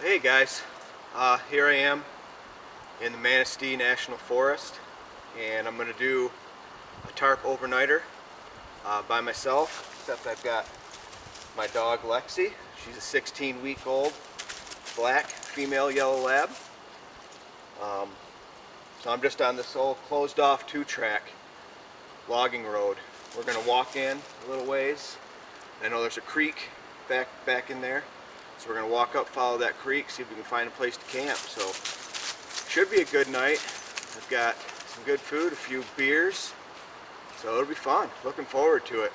Hey guys, here I am in the Manistee National Forest, and I'm going to do a tarp overnighter by myself, except I've got my dog Lexi. She's a 16-week-old black female yellow lab. So I'm just on this old closed off 2-track logging road. We're going to walk in a little ways. I know there's a creek back in there. So we're going to walk up, follow that creek, see if we can find a place to camp. So should be a good night. I've got some good food, a few beers, so it'll be fun. Looking forward to it.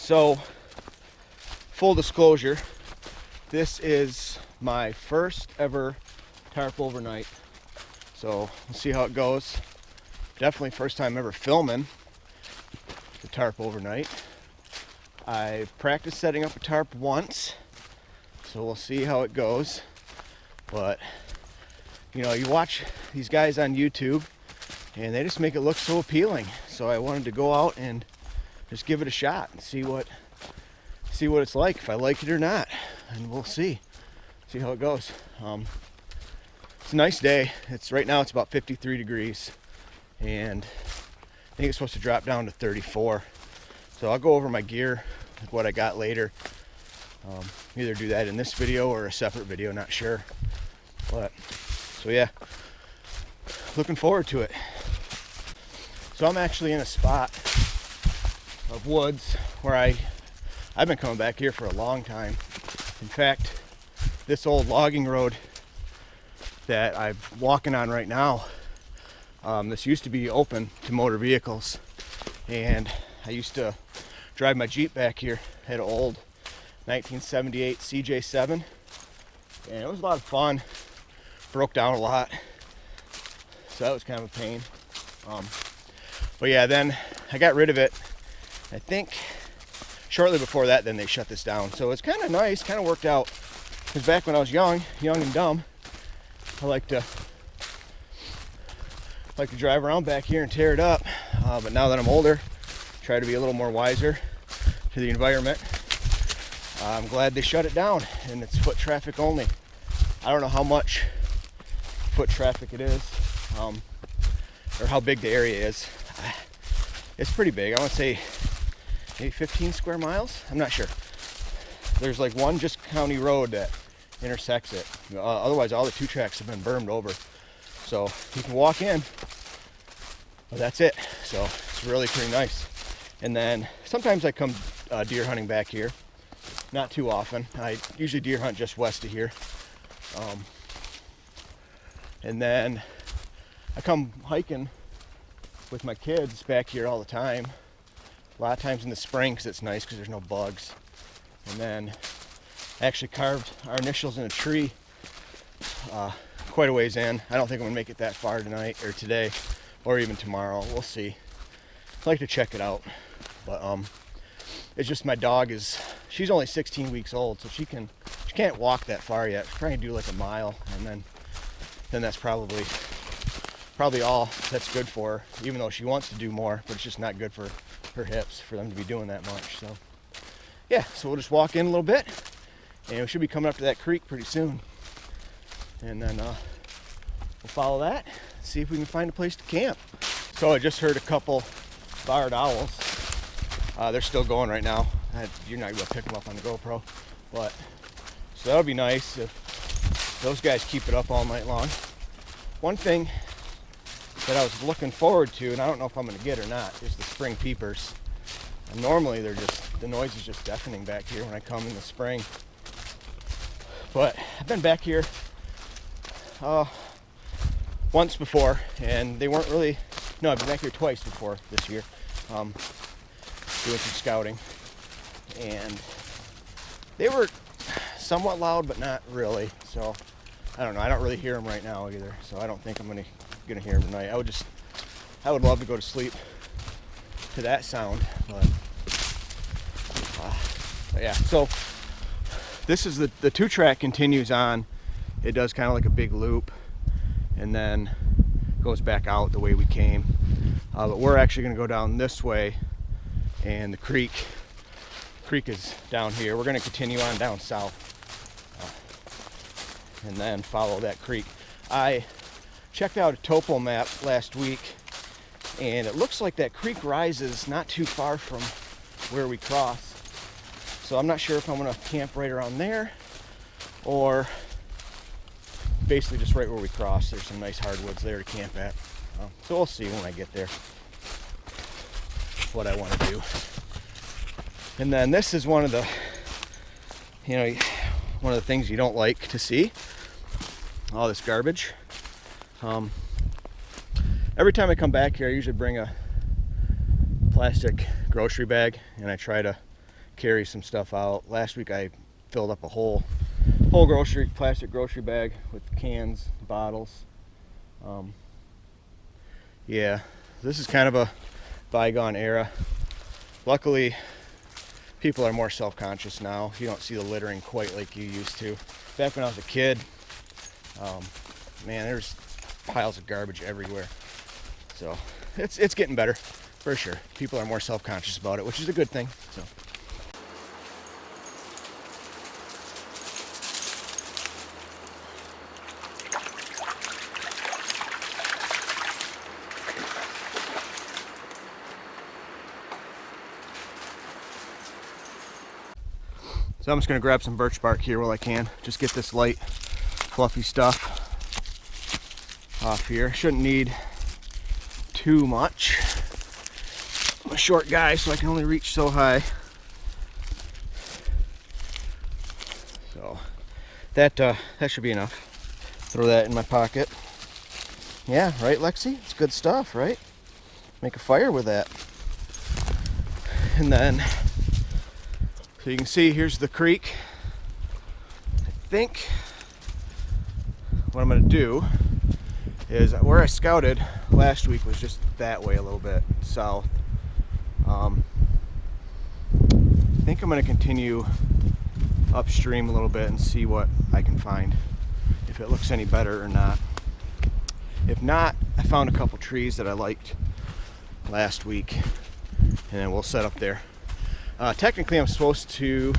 So, full disclosure, this is my first ever tarp overnight. So, we'll see how it goes. Definitely first time ever filming the tarp overnight. I practiced setting up a tarp once, so we'll see how it goes. But, you know, you watch these guys on YouTube and they just make it look so appealing. So I wanted to go out and just give it a shot and see what it's like, if I like it or not, and we'll see how it goes. It's a nice day. Right now it's about 53 degrees, and I think it's supposed to drop down to 34. So I'll go over my gear, like what I got later. Either do that in this video or a separate video, not sure. But so yeah, looking forward to it. So I'm actually in a spot of woods where I've been coming back here for a long time. In fact, this old logging road that I'm walking on right now, this used to be open to motor vehicles, and I used to drive my Jeep back here. I had an old 1978 CJ7, and it was a lot of fun. Broke down a lot, so that was kind of a pain. But yeah, then I got rid of it. I think shortly before that, then they shut this down. So it's kind of nice, kind of worked out. Because back when I was young and dumb, I like to drive around back here and tear it up. But now that I'm older, try to be a little more wiser to the environment. I'm glad they shut it down, and it's foot traffic only. I don't know how much foot traffic it is, or how big the area is. It's pretty big. I want to say maybe 15 square miles. I'm not sure. There's like one just county road that intersects it. Otherwise, all the 2 tracks have been bermed over. So you can walk in, but that's it. So it's really pretty nice. And then sometimes I come deer hunting back here. Not too often. I usually deer hunt just west of here. And then I come hiking with my kids back here all the time. A lot of times in the spring because it's nice because there's no bugs. And then I actually carved our initials in a tree quite a ways in. I don't think I'm gonna make it that far tonight or today or even tomorrow. We'll see. I'd like to check it out. But it's just my dog she's only 16 weeks old, so she can't walk that far yet. She's trying to do like a mile, and then that's probably all that's good for her, even though she wants to do more, but it's just not good for her hips for them to be doing that much. So yeah, so we'll just walk in a little bit, and we should be coming up to that creek pretty soon, and then we'll follow that, see if we can find a place to camp. So I just heard a couple barred owls. They're still going right now. You're not going to pick them up on the GoPro, but So that'll be nice if those guys keep it up all night long. One thing that I was looking forward to, and I don't know if I'm going to get or not, is the spring peepers. And normally the noise is just deafening back here when I come in the spring. But I've been back here once before, and they weren't really, no, I've been back here twice before this year, doing some scouting. And they were somewhat loud, but not really. So I don't know. I don't really hear them right now either. So I don't think I'm gonna hear them tonight. I would love to go to sleep to that sound, but yeah. So this is the 2-track continues on. It does kind of like a big loop, and then goes back out the way we came. But we're actually gonna go down this way, and the creek is down here. We're going to continue on down south and then follow that creek. I checked out a topo map last week, and it looks like that creek rises not too far from where we cross. So I'm not sure if I'm going to camp right around there or basically just right where we cross. There's some nice hardwoods there to camp at. So we'll see when I get there what I want to do. And then this is one of the things you don't like to see. All this garbage. Every time I come back here, I usually bring a plastic grocery bag, and I try to carry some stuff out. Last week I filled up a whole plastic grocery bag with cans, bottles. Yeah, this is kind of a bygone era. Luckily, people are more self-conscious now. You don't see the littering quite like you used to. Back when I was a kid, man, there's piles of garbage everywhere. So it's getting better, for sure. People are more self-conscious about it, which is a good thing. So I'm just going to grab some birch bark here while I can. Just get this light, fluffy stuff off here. Shouldn't need too much. I'm a short guy, so I can only reach so high. So that should be enough. Throw that in my pocket. Yeah, right, Lexi? It's good stuff, right? Make a fire with that. And then, so you can see, here's the creek. I think what I'm going to do is, where I scouted last week was just that way a little bit south. I think I'm going to continue upstream a little bit and see what I can find, if it looks any better or not. If not, I found a couple trees that I liked last week, and then we'll set up there. Technically, I'm supposed to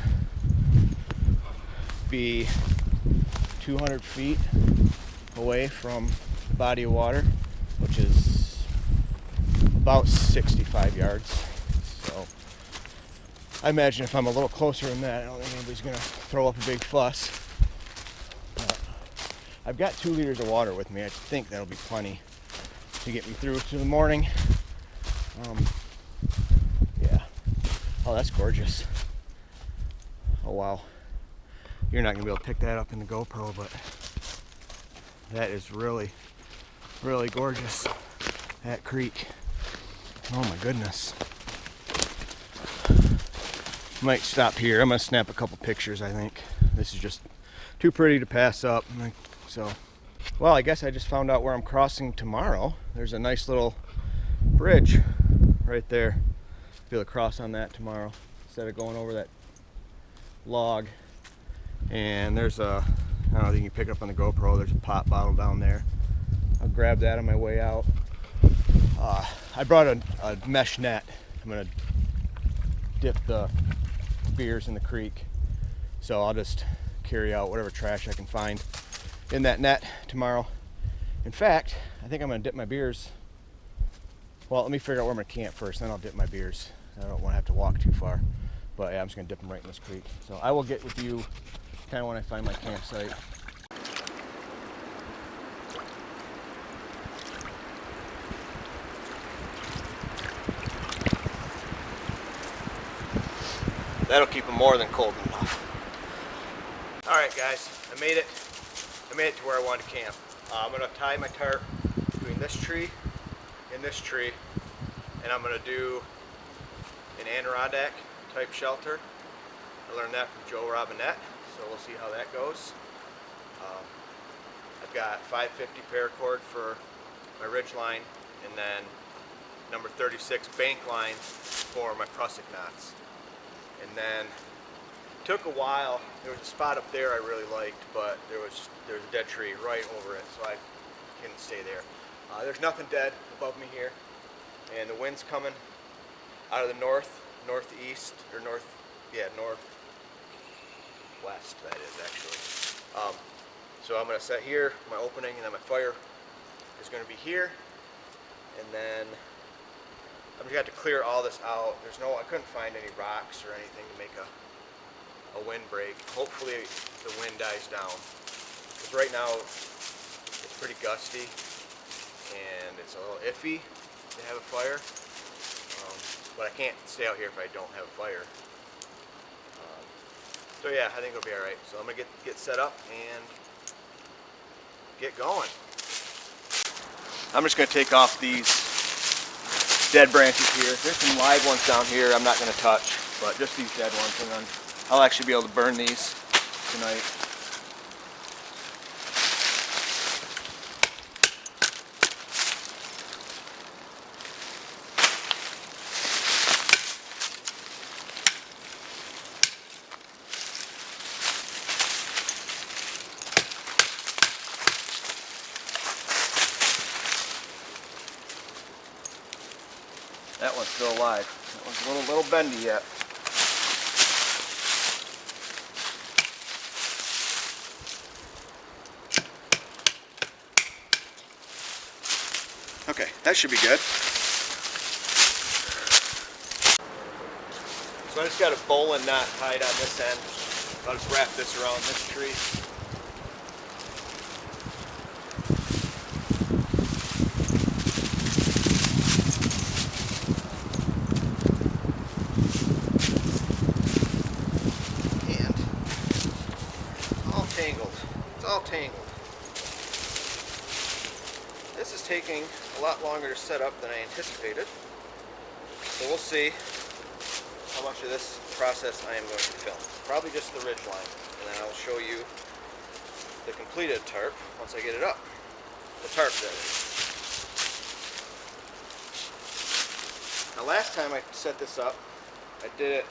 be 200 feet away from the body of water, which is about 65 yards. So I imagine if I'm a little closer than that, I don't think anybody's going to throw up a big fuss. But I've got 2 liters of water with me. I think that'll be plenty to get me through to the morning. Yeah. Oh, that's gorgeous. Oh, wow. You're not going to be able to pick that up in the GoPro, but that is really, really gorgeous. That creek. Oh my goodness. Might stop here. I'm going to snap a couple pictures, I think. This is just too pretty to pass up. So, well, I guess I just found out where I'm crossing tomorrow. There's a nice little bridge right there. Be able to cross on that tomorrow instead of going over that log. And there's a, I don't know if you can pick it up on the GoPro, there's a pop bottle down there. I'll grab that on my way out. I brought a mesh net. I'm gonna dip the beers in the creek. So I'll just carry out whatever trash I can find in that net tomorrow. In fact, I think I'm gonna dip my beers. Well, let me figure out where I'm gonna camp first, then I'll dip my beers. I don't want to have to walk too far. But yeah, I'm just gonna dip them right in this creek. So I will get with you kind of when I find my campsite. That'll keep them more than cold enough. All right, guys, I made it to where I wanted to camp. I'm gonna tie my tarp between this tree and this tree, and I'm gonna do an Adirondack type shelter. I learned that from Joe Robinette, so we'll see how that goes. I've got 550 paracord for my ridge line, and then number 36 bank line for my prusik knots. And then it took a while. There was a spot up there I really liked, but there was a dead tree right over it, so I couldn't stay there. There's nothing dead above me here, and the wind's coming out of the northeast, or northwest, that is actually. So I'm gonna set here, my opening, and then my fire is gonna be here, and then I'm just got to clear all this out. I couldn't find any rocks or anything to make a windbreak. Hopefully the wind dies down, because right now it's pretty gusty and it's a little iffy to have a fire. But I can't stay out here if I don't have a fire. So yeah, I think it'll be all right. So I'm gonna get set up and get going. I'm just gonna take off these dead branches here. There's some live ones down here I'm not gonna touch, but just these dead ones, and then I'll actually be able to burn these tonight. That one's still alive. That one's a little bendy yet. Okay, that should be good. So I just got a bowline knot tied on this end. I'll just wrap this around this tree. It's all tangled. This is taking a lot longer to set up than I anticipated. So we'll see how much of this process I am going to film. Probably just the ridge line, and then I'll show you the completed tarp once I get it up. The tarp, that is. Now last time I set this up, I did it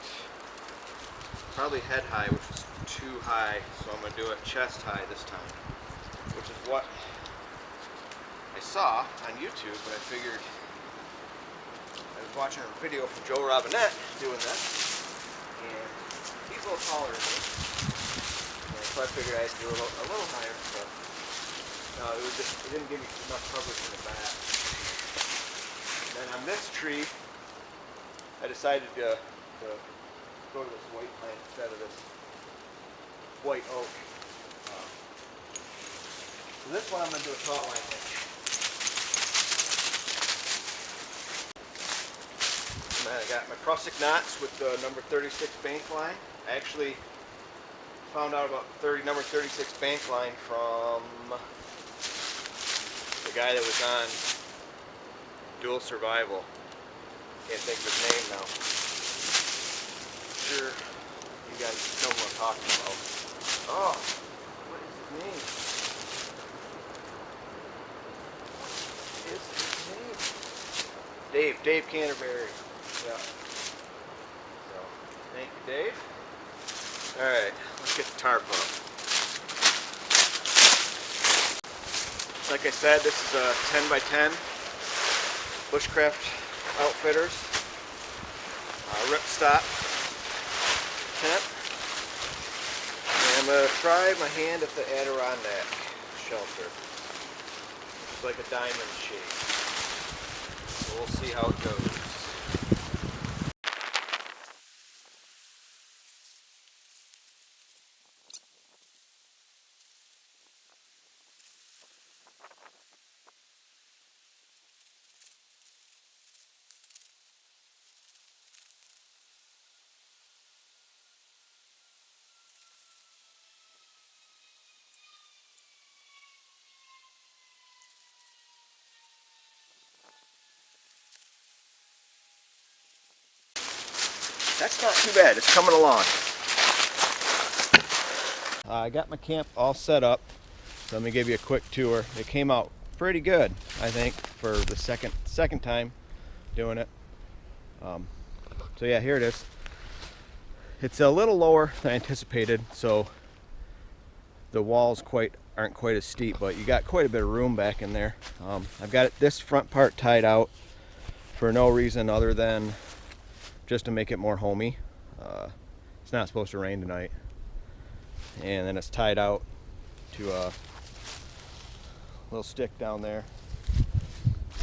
probably head high, which was too high, so I'm going to do it chest high this time, which is what I saw on YouTube, but I figured I was watching a video from Joe Robinette doing this, and he's a little taller than me, and so I figured I'd do it a little higher, but no, it didn't give me enough coverage in the back. And then on this tree, I decided to go to this white pine instead of this white oak. So this one I'm going to do a taut line hitch. And then I got my prusik knots with the number 36 bank line. I actually found out about number 36 bank line from the guy that was on Dual Survival. Can't think of his name now. Sure, you guys know what I'm talking about. Oh, what is his name? What is his name? Dave Canterbury. Yeah. So, thank you, Dave. Alright, let's get the tarp up. Like I said, this is a 10 by 10 Bushcraft Outfitters ripstop tent. And I'm going to try my hand at the Adirondack shelter. It's like a diamond shape. So we'll see how it goes. that's not too bad. It's coming along. I got my camp all set up. So let me give you a quick tour. It came out pretty good, I think, for the second time doing it. So yeah, here it is. It's a little lower than I anticipated, so the walls aren't quite as steep, but you got quite a bit of room back in there. I've got this front part tied out for no reason other than just to make it more homey. It's not supposed to rain tonight. And then it's tied out to a little stick down there.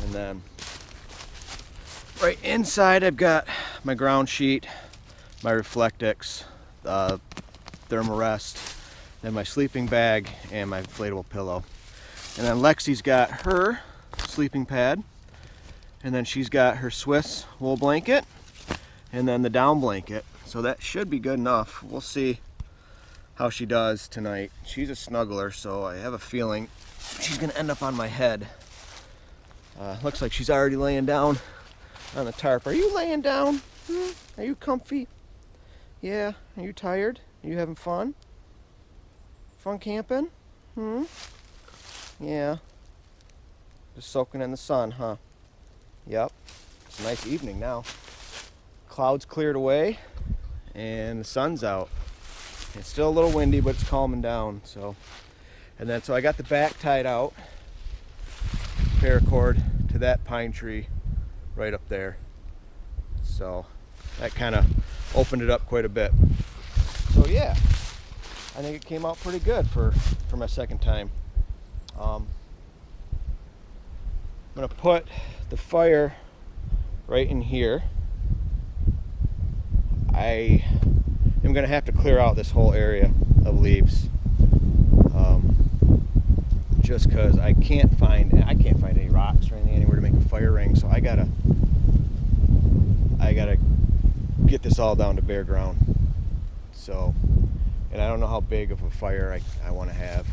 And then right inside I've got my ground sheet, my Reflectix, Thermarest, then my sleeping bag, and my inflatable pillow. And then Lexi's got her sleeping pad, and then she's got her Swiss wool blanket, and then the down blanket. So that should be good enough. We'll see how she does tonight. She's a snuggler, so I have a feeling she's gonna end up on my head. Looks like she's already laying down on the tarp. Are you laying down? Are you comfy? Yeah. Are you tired? Are you having fun? Fun camping? Yeah. Just soaking in the sun, huh? Yep. It's a nice evening now. Clouds cleared away and the sun's out. It's still a little windy, but it's calming down. So I got the back tied out, paracord to that pine tree right up there. So that kind of opened it up quite a bit. So yeah, I think it came out pretty good for my second time. I'm gonna put the fire right in here. I am gonna have to clear out this whole area of leaves, just because I can't find any rocks or anything anywhere to make a fire ring. So I gotta get this all down to bare ground. So, and I don't know how big of a fire I want to have.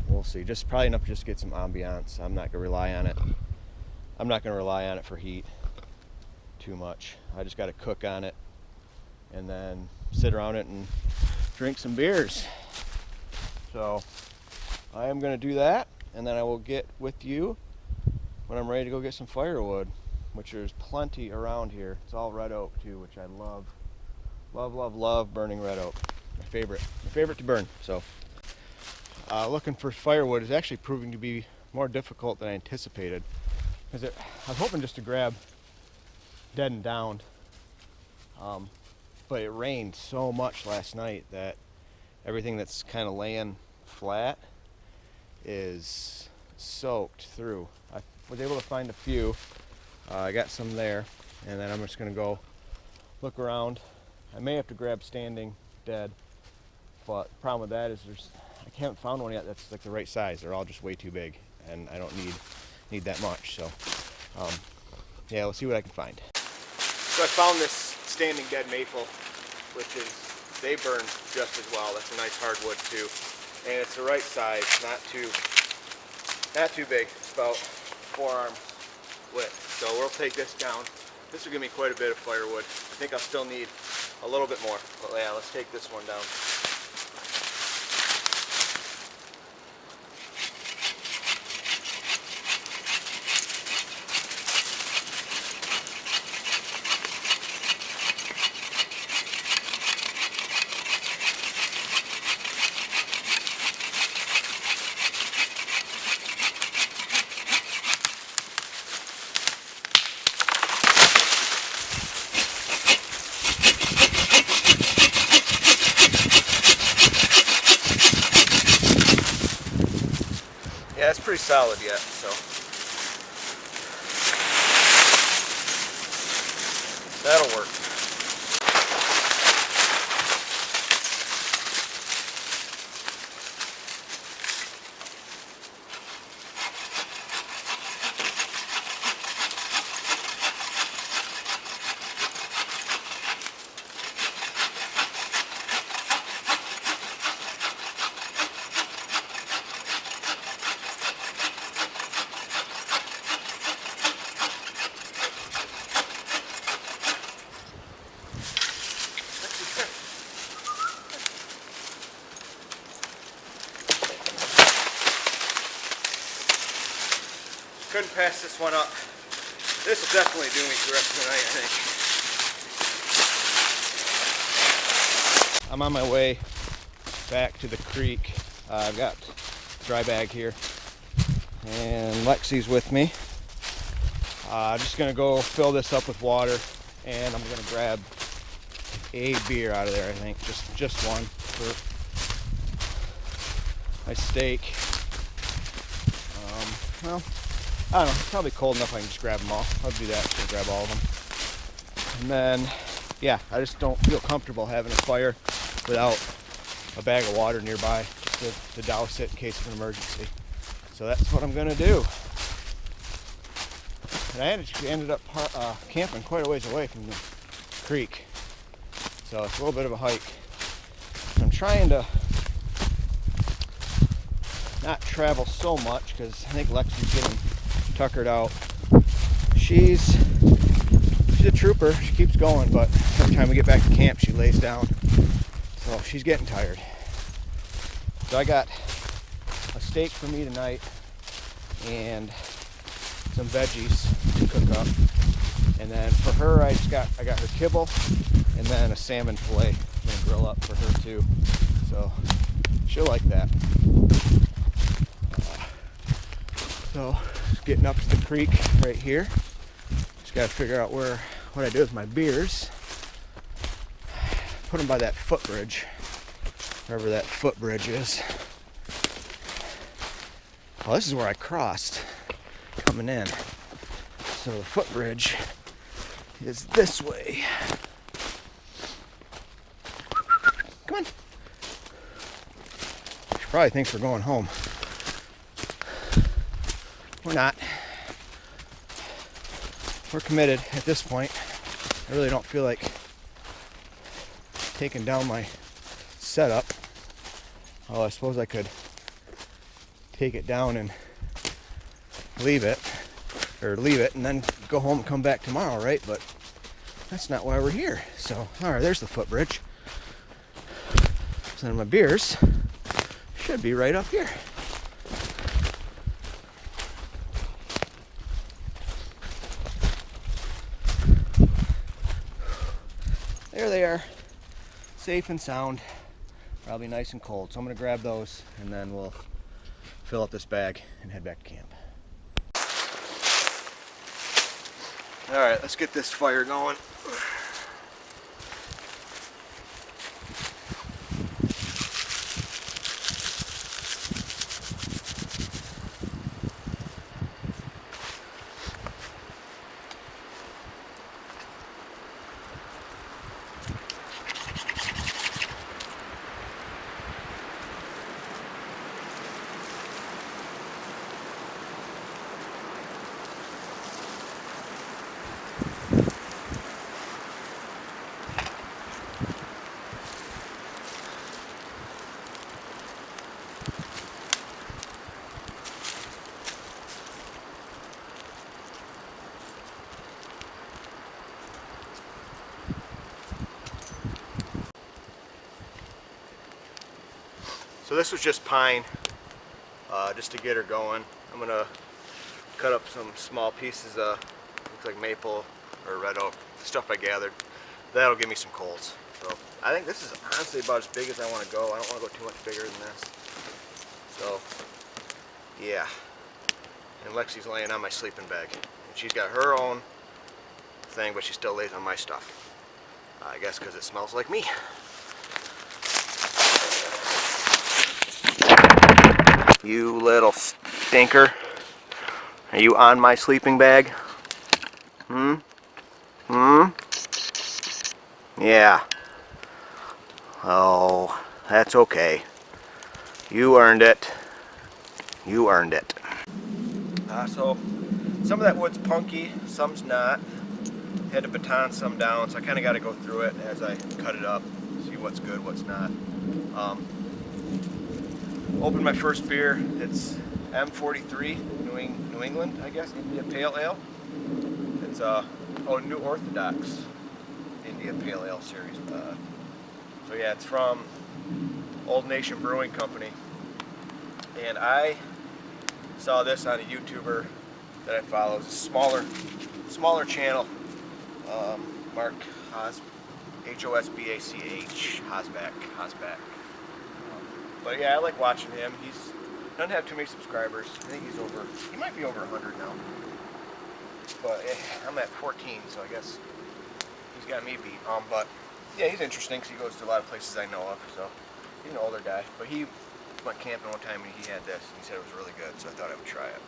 We'll see. Just probably enough to just get some ambiance. I'm not gonna rely on it. I'm not gonna rely on it for heat too much. I just got to cook on it and then sit around it and drink some beers. So I am going to do that, and then I will get with you when I'm ready to go get some firewood, which there's plenty around here. It's all red oak too, which I love. Love burning red oak. My favorite to burn. So looking for firewood is actually proving to be more difficult than I anticipated, because I was hoping just to grab dead and down, but it rained so much last night that everything that's kind of laying flat is soaked through. I was able to find a few. I got some there, and then I'm just going to go look around. I may have to grab standing dead, but the problem with that is I haven't found one yet that's like the right size. They're all just way too big, and I don't need that much. So yeah, we'll see what I can find. So I found this standing dead maple, which they burn just as well. That's a nice hardwood too, and it's the right size, not too big. It's about forearm width. So we'll take this down. This will give me quite a bit of firewood. I think I'll still need a little bit more, but yeah, let's take this one down. Yeah, it's pretty solid yet, so that'll work. couldn't pass this one up. This will definitely do me for the rest of the night, I think. I'm on my way back to the creek. I've got a dry bag here, and Lexi's with me. I'm just gonna go fill this up with water, and I'm gonna grab a beer out of there. I think just one for my steak. Well, I don't know. It's probably cold enough I can just grab them all. I'll do that. Just grab all of them. And then, yeah, I just don't feel comfortable having a fire without a bag of water nearby just to douse it in case of an emergency. So that's what I'm gonna do. And I actually ended up camping quite a ways away from the creek, so it's a little bit of a hike. I'm trying to not travel so much because I think Lexi's getting tuckered out. She's a trooper. She keeps going, but every time we get back to camp, she lays down. So she's getting tired. So I got a steak for me tonight and some veggies to cook up. And then for her, I got her kibble and then a salmon fillet I'm gonna grill up for her too. So she'll like that. So just getting up to the creek right here. Just gotta figure out what I do with my beers. Put them by that footbridge, wherever that footbridge is. Well, this is where I crossed coming in. So the footbridge is this way. Come on. She probably thinks we're going home. We're not. We're committed at this point. I really don't feel like taking down my setup. Oh, I suppose I could take it down and leave it and then go home and come back tomorrow, right? But that's not why we're here. So, all right, there's the footbridge. So then my beers should be right up here. There they are, safe and sound, probably nice and cold. So I'm gonna grab those and then we'll fill up this bag and head back to camp. All right, let's get this fire going. So this was just pine, just to get her going. I'm gonna cut up some small pieces of, looks like maple or red oak, the stuff I gathered. That'll give me some coals. So I think this is honestly about as big as I want to go. I don't want to go too much bigger than this. So yeah, and Lexi's laying on my sleeping bag. And she's got her own thing, but she still lays on my stuff. I guess because it smells like me. You little stinker. Are you on my sleeping bag? Hmm? Yeah. Oh, that's okay. You earned it. You earned it. So, some of that wood's punky, some's not. Had to baton some down, so I kind of got to go through it as I cut it up, see what's good, what's not. Opened my first beer. It's M43 New England, I guess, India Pale Ale. It's New Orthodox India Pale Ale series. So yeah, it's from Old Nation Brewing Company, and I saw this on a YouTuber that I follow. It's a smaller channel. Mark Hos, Hosbach, Hosbach. But yeah, I like watching him. He's doesn't have too many subscribers. I think he might be over 100 now. But I'm at 14, so I guess he's got me beat. But yeah, he's interesting because he goes to a lot of places I know of. So he's an older guy. But he went camping one time and he had this, and he said it was really good. So I thought I would try it.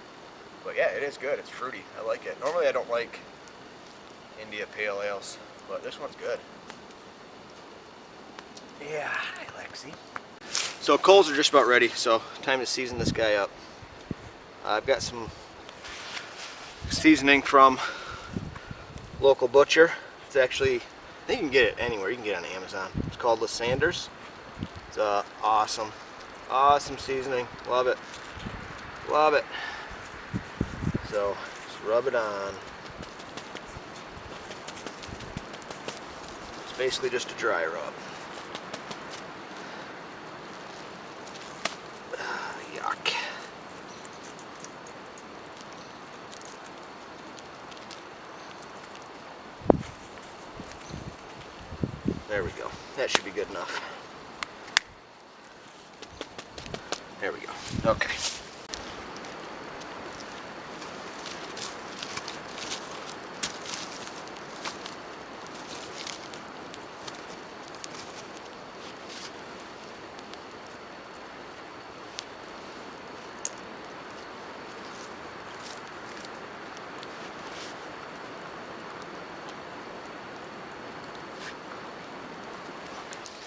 But yeah, it is good. It's fruity. I like it. Normally I don't like India Pale Ales, but this one's good. Yeah, hi Lexi. So coals are just about ready, so time to season this guy up. I've got some seasoning from local butcher. It's actually, I think you can get it anywhere. You can get it on Amazon. It's called Lysander's. It's awesome seasoning. Love it. Love it. So just rub it on. It's basically just a dry rub. Yuck. There we go. That should be good enough. There we go. Okay.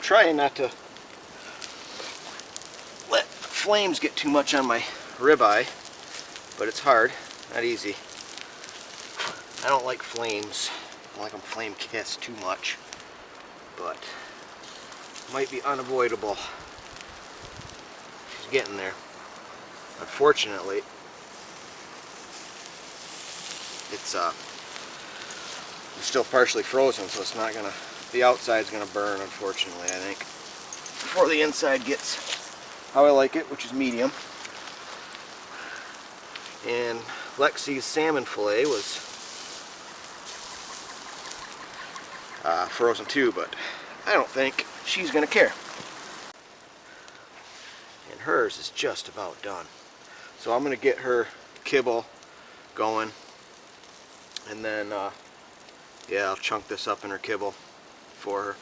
Trying not to let flames get too much on my ribeye, but it's hard, not easy. I don't like flames. I don't like them flame kissed too much, but it might be unavoidable. She's getting there. Unfortunately, it's still partially frozen, so it's not gonna. The outside's gonna burn, unfortunately, I think, before the inside gets how I like it, which is medium. And Lexi's salmon fillet was frozen too, but I don't think she's gonna care. And hers is just about done. So I'm gonna get her kibble going, and then yeah, I'll chunk this up in her kibble for her.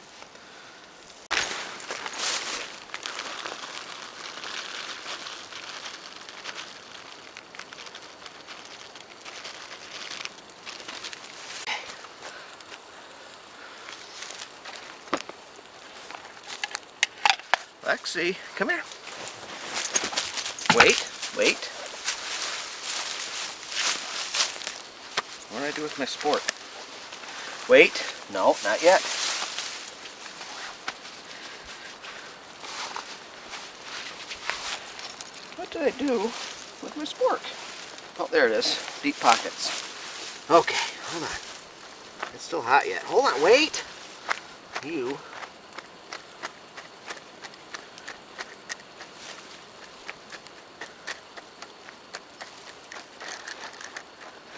Lexi, come here. Wait. What did I do with my sport? Wait, no, not yet. What did I do with my spork? Oh, there it is. Deep pockets. Okay, hold on. It's still hot yet. Hold on, wait. You.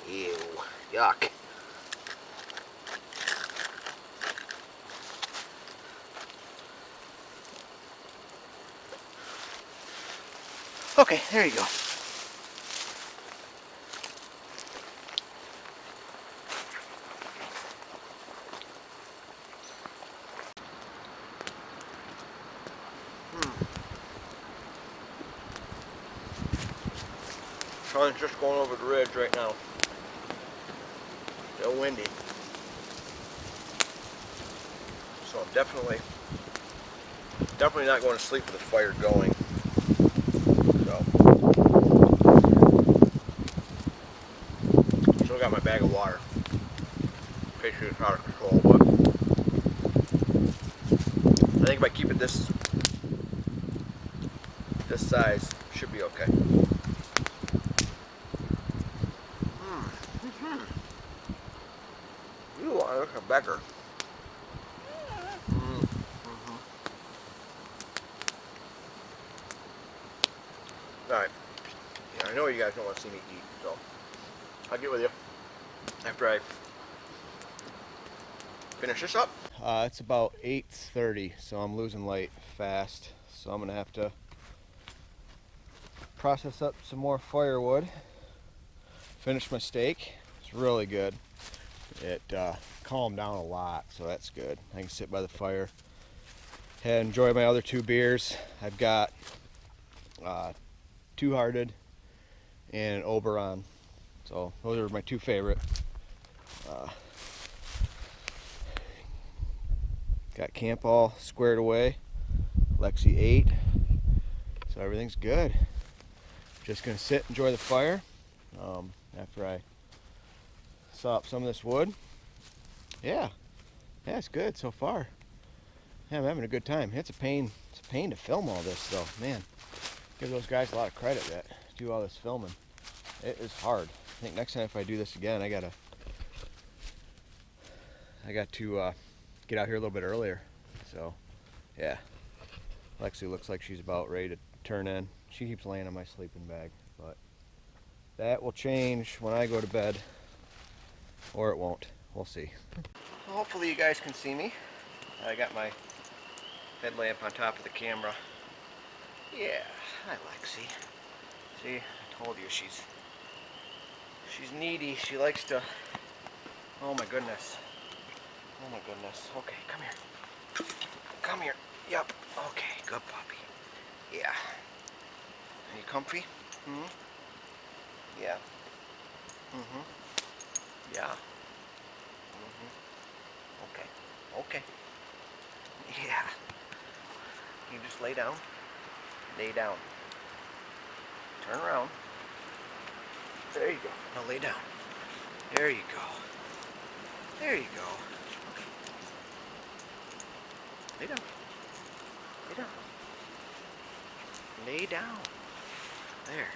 Ew. Yuck. Okay, there you go. Sun's just going over the ridge right now. Still windy. So I'm definitely not going to sleep with the fire going. So still got my bag of water. In case it's out of control, but I think if I keep it this size, it should be okay. Ooh, I look a Becker. Alright. Yeah, I know you guys don't want to see me eat, so I'll get with you after I finish this up. It's about 8:30, so I'm losing light fast. So I'm gonna have to process up some more firewood, finish my steak. It's really good. It calmed down a lot, so that's good. I can sit by the fire and enjoy my other 2 beers. I've got Two Hearted and an Oberon. So those are my 2 favorite. Got camp all squared away. Lexi ate, so everything's good. Just gonna sit, enjoy the fire after I saw up some of this wood. Yeah, it's good so far. Yeah, I'm having a good time. It's a pain to film all this though, man. Give those guys a lot of credit that do all this filming. It is hard. I think next time if I do this again, I got to get out here a little bit earlier. So, yeah. Lexi looks like she's about ready to turn in. She keeps laying on my sleeping bag, but that will change when I go to bed, or it won't. We'll see. Well, hopefully you guys can see me. I got my headlamp on top of the camera. Yeah, hi Lexi. See, I told you she's needy. She likes to. Oh my goodness. Oh my goodness. Okay, come here. Come here. Yep. Okay, good puppy. Yeah. Are you comfy? Hmm? Yeah. Mm-hmm. Yeah. Mm-hmm. Okay. Okay. Yeah. You just lay down. Lay down. Turn around. There you go. Now lay down. There you go. There you go. Okay. Lay down. Lay down. Lay down. There.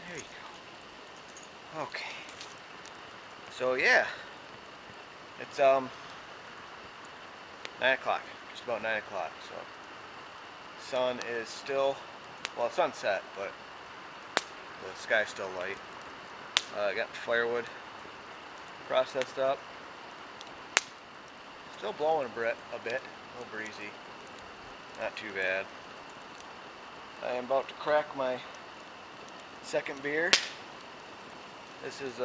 There you go. Okay. So yeah. It's 9 o'clock. Just about 9 o'clock. So sun is still, well, sunset, but the sky's still light. I got the firewood processed up. Still blowing a bit, a little breezy. Not too bad. I am about to crack my second beer. This is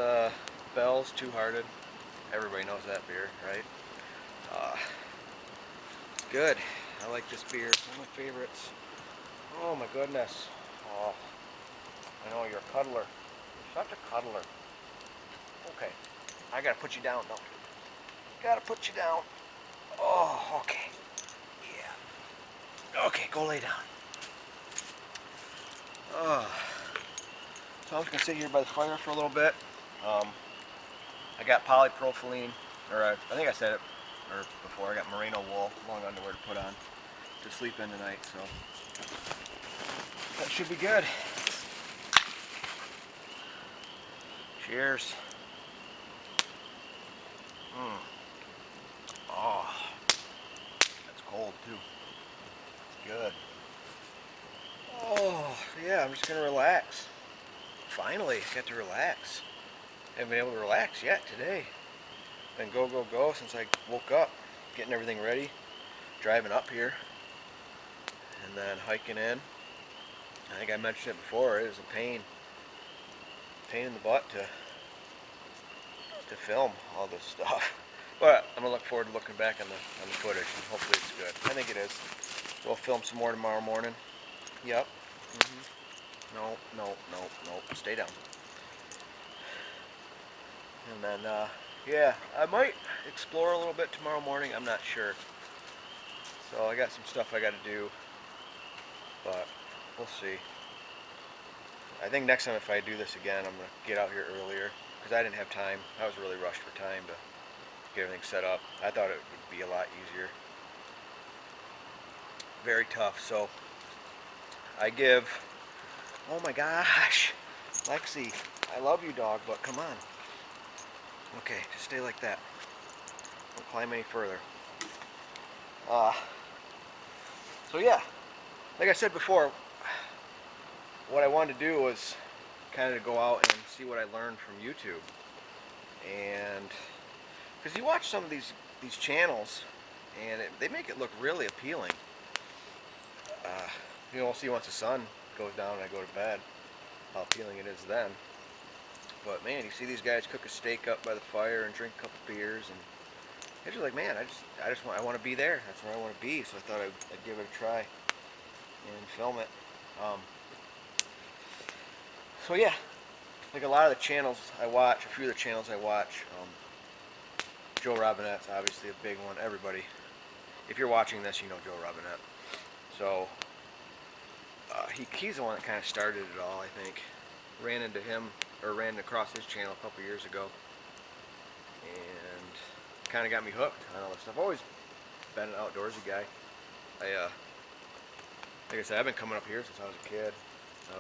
Bell's Two Hearted. Everybody knows that beer, right? Good. I like this beer. It's one of my favorites. Oh my goodness. Oh, I know you're a cuddler. You're such a cuddler. Okay. I gotta put you down though. Gotta put you down. Oh, okay. Yeah. Okay, go lay down. Oh. So I'm just gonna sit here by the fire for a little bit. I got polypropylene, or I think I said it before. I got merino wool, long underwear to put on to sleep in tonight. So that should be good. Cheers. Oh, that's cold too. Good. Oh, yeah, I'm just gonna relax. Finally, I got to relax. Haven't been able to relax yet today. Been go, go, go since I woke up. Getting everything ready. Driving up here. And then hiking in. I think I mentioned it before, it was a pain in the butt to film all this stuff. But I'm gonna look forward to looking back on the footage, and hopefully it's good. I think it is. We'll film some more tomorrow morning. Yep. No. Stay down. And then, yeah, I might explore a little bit tomorrow morning. I'm not sure. So I got some stuff I got to do, but we'll see. I think next time if I do this again, I'm gonna get out here earlier because I didn't have time. I was really rushed for time to get everything set up. I thought it would be a lot easier. Very tough. So I give. Oh my gosh, Lexi, I love you, dog, but come on. Okay, just stay like that. Don't climb any further. So yeah, like I said before, what I wanted to do was kind of to go out and see what I learned from YouTube. And because you watch some of these channels, and they make it look really appealing. You know, we'll see once the sun goes down and I go to bed how appealing it is then. But man, you see these guys cook a steak up by the fire and drink a couple beers, and it's just like, man, I want to be there. That's where I want to be. So I thought I'd give it a try and film it. So yeah, like a lot of the channels I watch, a few of the channels I watch, Joe Robinette's obviously a big one. Everybody, if you're watching this, you know Joe Robinette. So he's the one that kind of started it all, I think. Ran into him, or ran across his channel a couple years ago, and kind of got me hooked on all this stuff. I've always been an outdoorsy guy. Like I said, I've been coming up here since I was a kid.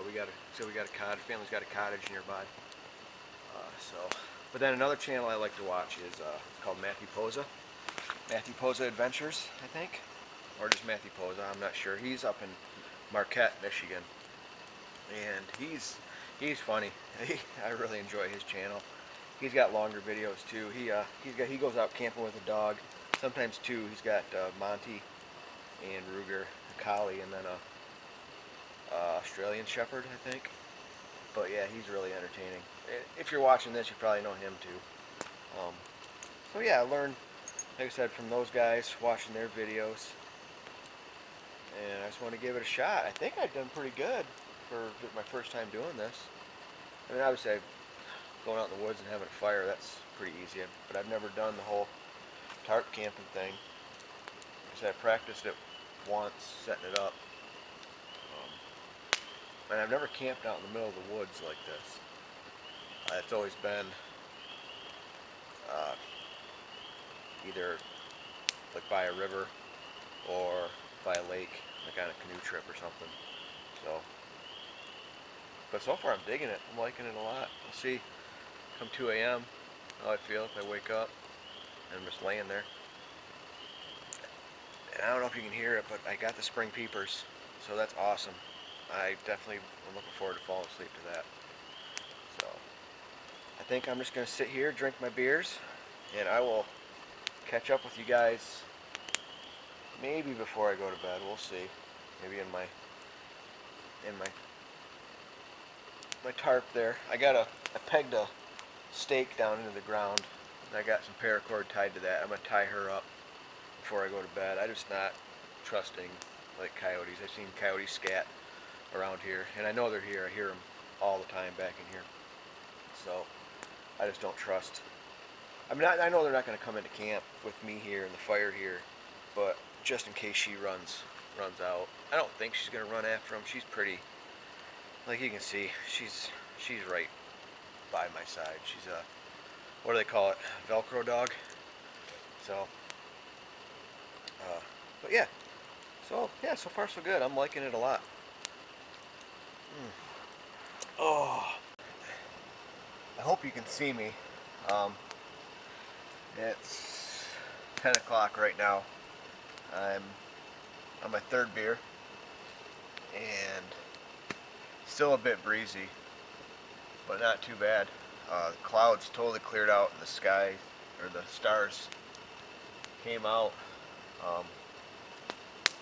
We got a cottage. Family's got a cottage nearby. But then another channel I like to watch is it's called Matthew Posa. Matthew Posa Adventures, I think, or just Matthew Posa. I'm not sure. He's up in Marquette, Michigan, and he's funny. I really enjoy his channel. He's got longer videos too. He goes out camping with a dog, sometimes two. He's got Monty and Ruger, a collie, and then a Australian Shepherd, I think. But yeah, he's really entertaining. If you're watching this, you probably know him too. So yeah, I learned, like I said, from those guys, watching their videos, and I just want to give it a shot. I think I've done pretty good for my first time doing this. I mean, obviously, going out in the woods and having a fire, that's pretty easy, but I've never done the whole tarp camping thing. Like I said, I practiced it once, setting it up. And I've never camped out in the middle of the woods like this. It's always been either like by a river or by a lake, like on a canoe trip or something. So, but so far I'm digging it. I'm liking it a lot. We'll see come 2 a.m. how I feel if I wake up and I'm just laying there. And I don't know if you can hear it, but I got the spring peepers, so that's awesome. I definitely am looking forward to falling asleep to that. So I think I'm just going to sit here, drink my beers, and I will catch up with you guys maybe before I go to bed. We'll see. Maybe in my tarp there. I pegged a stake down into the ground, and I got some paracord tied to that. I'm going to tie her up before I go to bed. I'm just not trusting like coyotes. I've seen coyotes scat around here, and I know they're here. I hear them all the time back in here. So I just don't trust. I mean, I know they're not going to come into camp with me here and the fire here, but just in case she runs out. I don't think she's going to run after them. She's pretty, like you can see, she's right by my side. She's a, what do they call it, Velcro dog. So but yeah, so far so good. I'm liking it a lot. Oh, I hope you can see me. It's 10 o'clock right now. I'm on my third beer, and still a bit breezy, but not too bad. The clouds totally cleared out, and the sky, or the stars, came out.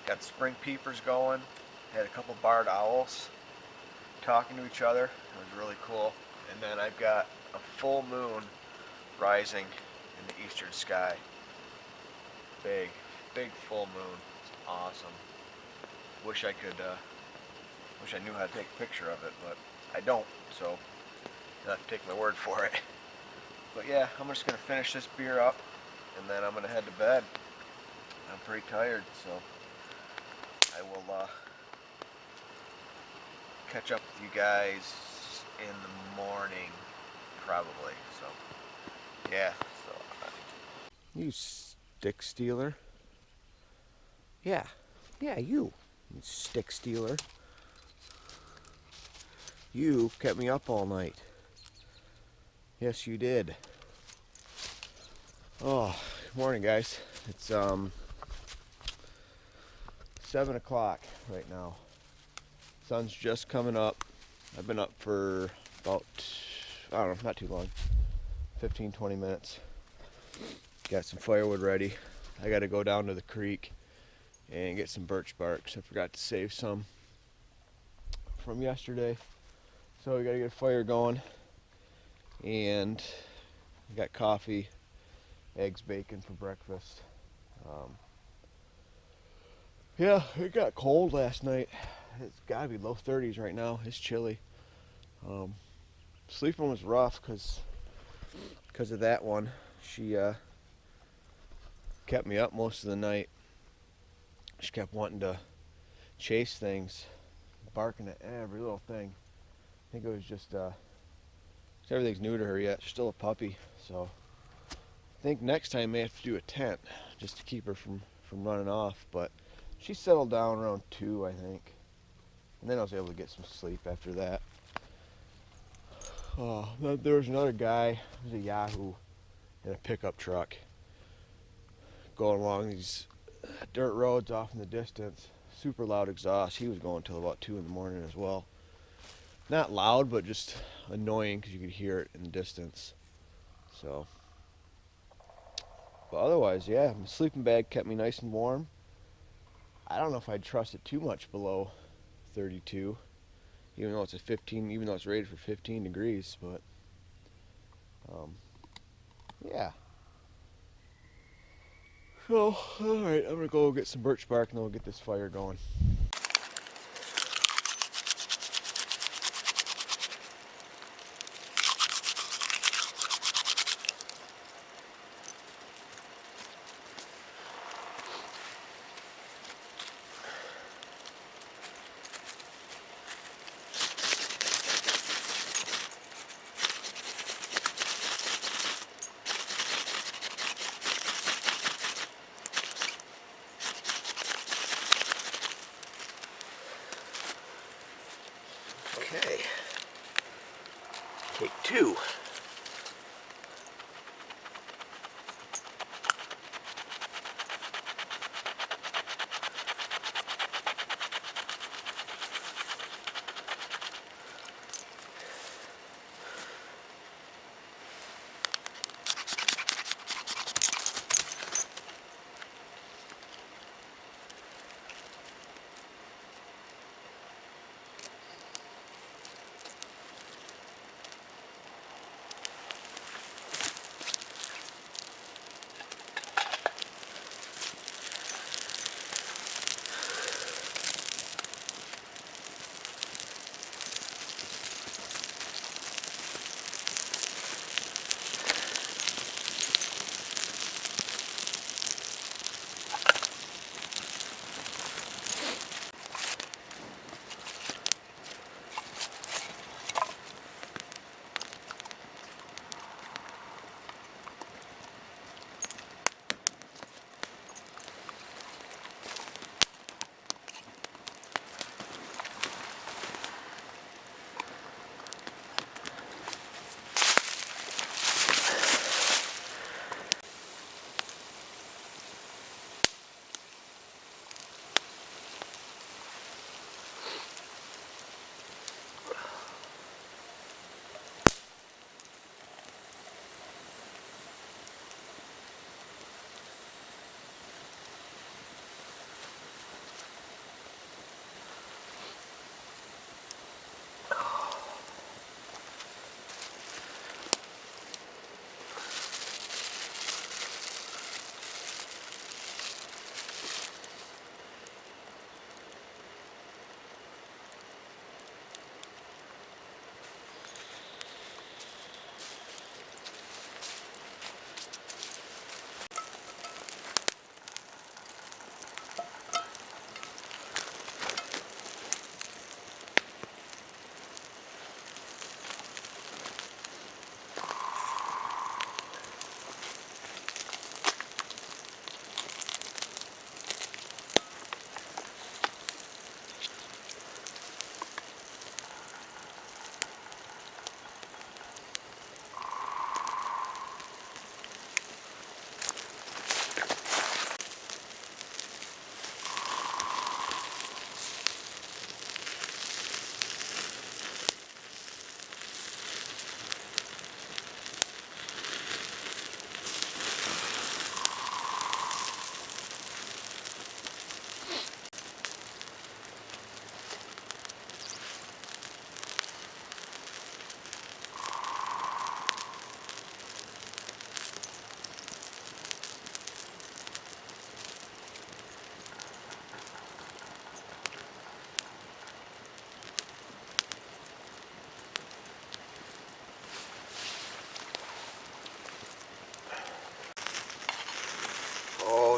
Got the spring peepers going. Had a couple barred owls talking to each other. It was really cool. And then I've got a full moon rising in the eastern sky. Big full moon. It's awesome. Wish I knew how to take a picture of it, but I don't, so you'll have to take my word for it. But yeah, I'm just gonna finish this beer up, and then I'm gonna head to bed. I'm pretty tired, so I will catch up with you guys in the morning, probably. So yeah. So you stick stealer. Yeah, you stick stealer. You kept me up all night. Yes, you did. Oh, good morning, guys. It's 7 o'clock right now. Sun's just coming up. I've been up for about, I don't know, not too long, 15-20 minutes. Got some firewood ready. I got to go down to the creek and get some birch bark. So I forgot to save some from yesterday. So we got to get a fire going, and we got coffee, eggs, bacon for breakfast. Yeah, it got cold last night. It's gotta be low 30s right now. It's chilly. Sleeping was rough because of that one. She kept me up most of the night. She kept wanting to chase things, barking at every little thing. I think it was just everything's new to her yet. She's still a puppy, so I think next time I may have to do a tent just to keep her from running off. But she settled down around 2, I think, and then I was able to get some sleep after that. Oh, there was another guy. It was a Yahoo in a pickup truck going along these dirt roads off in the distance. Super loud exhaust. He was going till about 2 in the morning as well. Not loud, but just annoying because you could hear it in the distance. So, but otherwise, yeah, my sleeping bag kept me nice and warm. I don't know if I'd trust it too much below 32, even though it's even though it's rated for 15 degrees. But yeah. So, all right, I'm gonna go get some birch bark and then we'll get this fire going.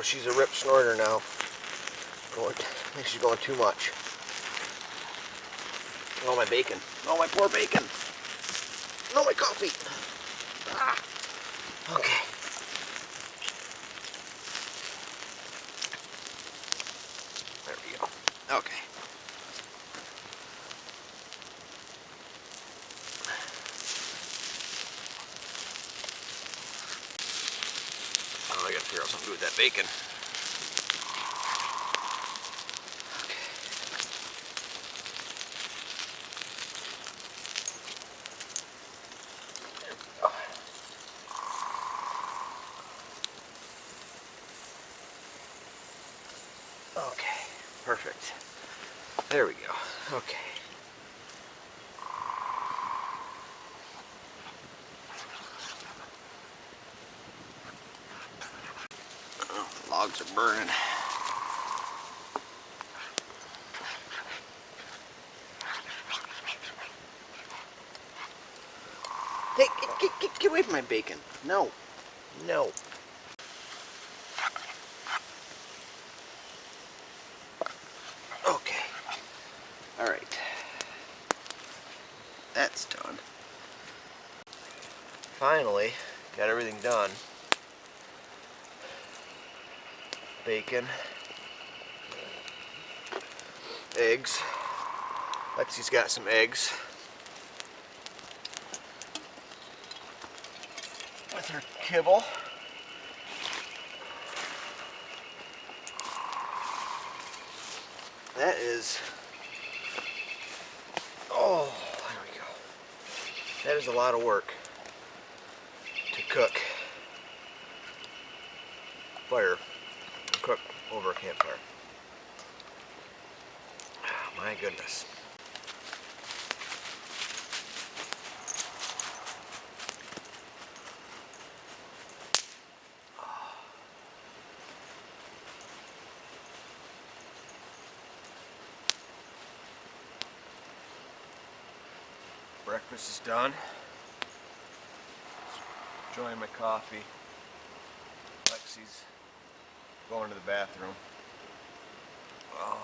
she's a rip snorter now. I think she's going too much. Oh, my bacon. Oh, my poor bacon. No, my coffee. Ah. Okay. There we go. Okay. Oh, I gotta figure out something to do with that bacon. Okay, perfect. There we go. Okay. Oh, the logs are burning. Hey, get away from my bacon. No. No. Okay. All right. That's done. Finally, got everything done. Bacon. Eggs. Lexi's got some eggs. With her kibble. That is, oh, there we go. That is a lot of work to cook cook over a campfire. Oh, my goodness. Breakfast is done. Enjoying my coffee. Lexi's going to the bathroom. Oh,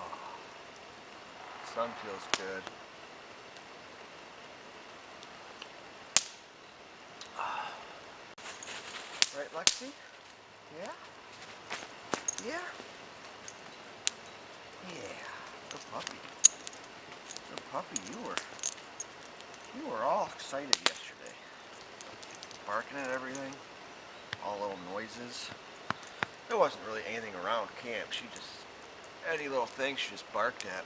sun feels good. Right, Lexi? Yeah? Yeah? Yeah. Good puppy. Good puppy. You were all excited yesterday. Barking at everything. All little noises. There wasn't really anything around camp. She just, any little thing she just barked at.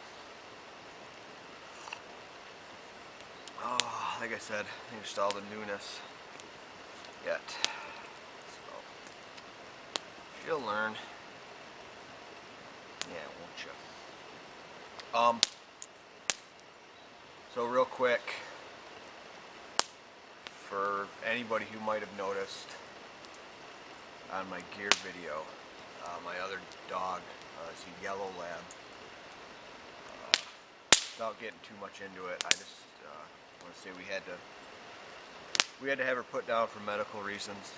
Oh, like I said, I think just all the newness yet. So, she'll learn. Yeah, won't you? So real quick, for anybody who might have noticed on my gear video, my other dog is a yellow lab. Without getting too much into it, I just want to say we had to have her put down for medical reasons,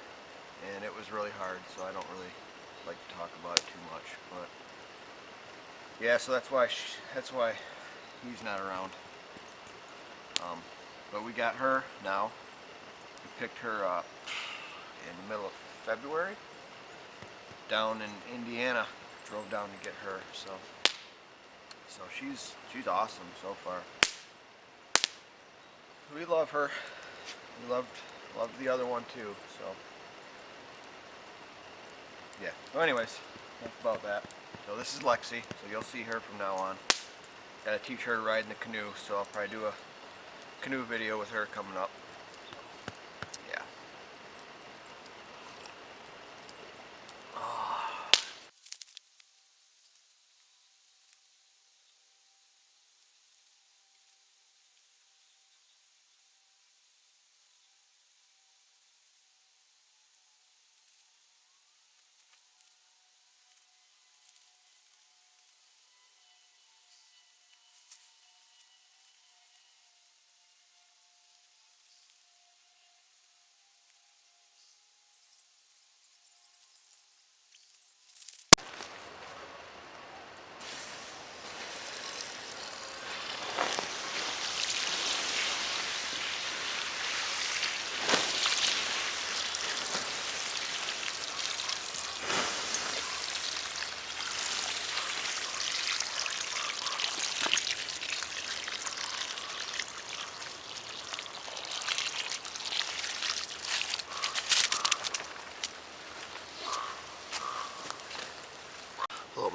and it was really hard, so I don't really like to talk about it too much. But yeah, so that's why he's not around. But we got her now. We picked her up in the middle of February down in Indiana. Drove down to get her, so she's awesome so far. We love her. We loved the other one too. So yeah. So anyways, that's about that. So this is Lexi. So you'll see her from now on. Gotta teach her to ride in the canoe, so I'll probably do a canoe video with her coming up. Yeah.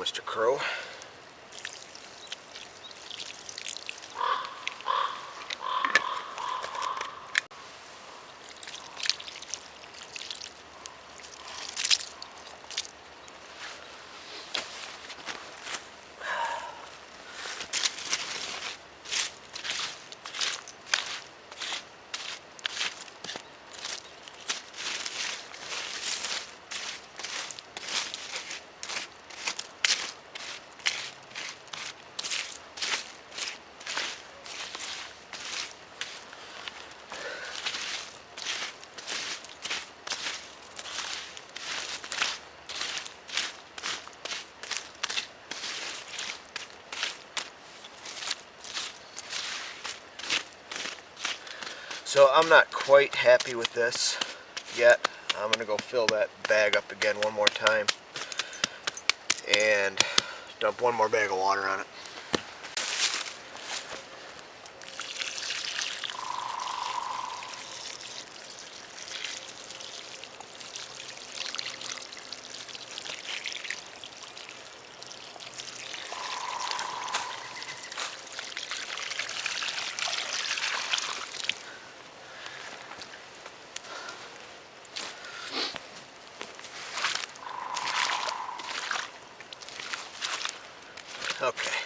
Mr. Crow. So I'm not quite happy with this yet. I'm going to go fill that bag up again one more time and dump one more bag of water on it. Okay.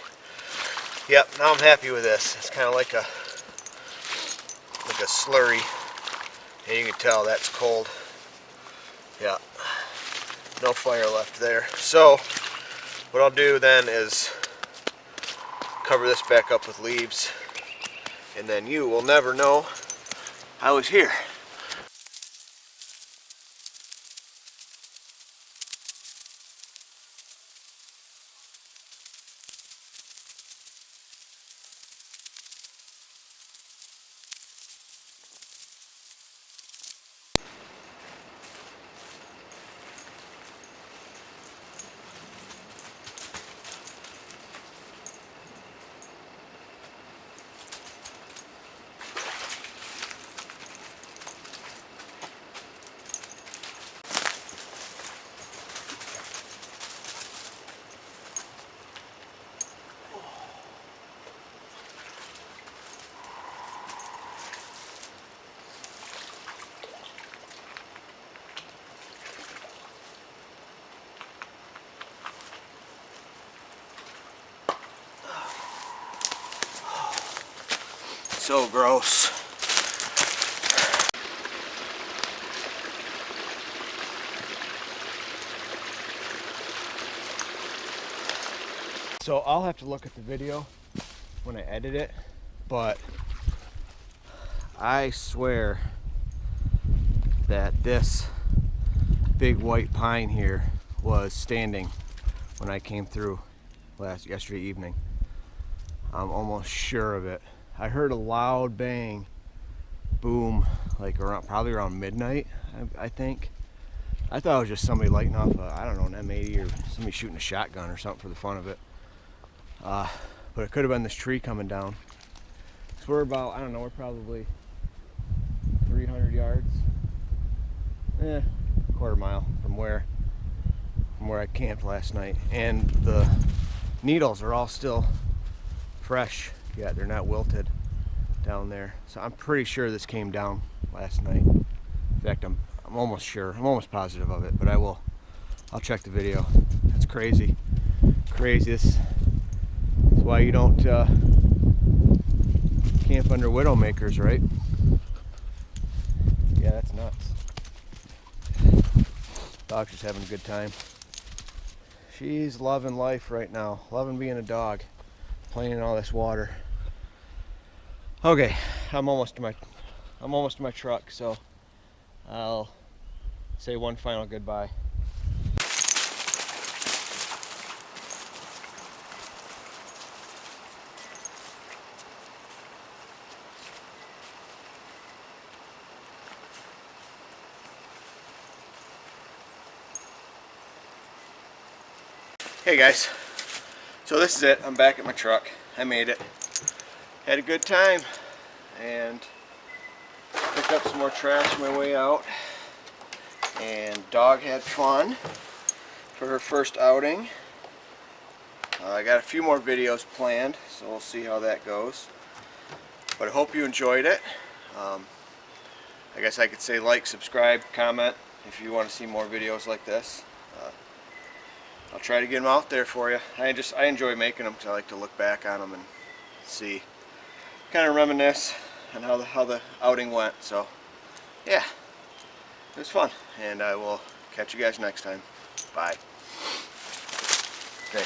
Yep, now I'm happy with this. It's kind of like a slurry, and you can tell that's cold. Yeah, no fire left there. So what I'll do then is cover this back up with leaves, and then you will never know I was here. So gross. So I'll have to look at the video when I edit it, but I swear that this big white pine here was standing when I came through yesterday evening. I'm almost sure of it. I heard a loud bang, boom, like probably around midnight, I think. I thought it was just somebody lighting off I don't know, an M80 or somebody shooting a shotgun or something for the fun of it. But it could have been this tree coming down. So we're about, I don't know, we're probably 300 yards, a quarter mile from where I camped last night. And the needles are all still fresh. Yeah, they're not wilted down there. So I'm pretty sure this came down last night. In fact, I'm almost sure. I'm almost positive of it, but I'll check the video. That's crazy. Crazy. This is why you don't camp under widowmakers, right? Yeah, that's nuts. Dog's just having a good time. She's loving life right now. Loving being a dog. Playing in all this water. Okay, I'm almost to my truck, so I'll say one final goodbye. Hey guys, so this is it. I'm back at my truck. I made it. Had a good time and picked up some more trash on my way out. And dog had fun for her first outing. I got a few more videos planned, so we'll see how that goes. But I hope you enjoyed it. I guess I could say like, subscribe, comment if you want to see more videos like this. I'll try to get them out there for you. I enjoy making them because I like to look back on them and see, kind of reminisce on how the outing went. So yeah, it was fun, and I will catch you guys next time. Bye. Okay.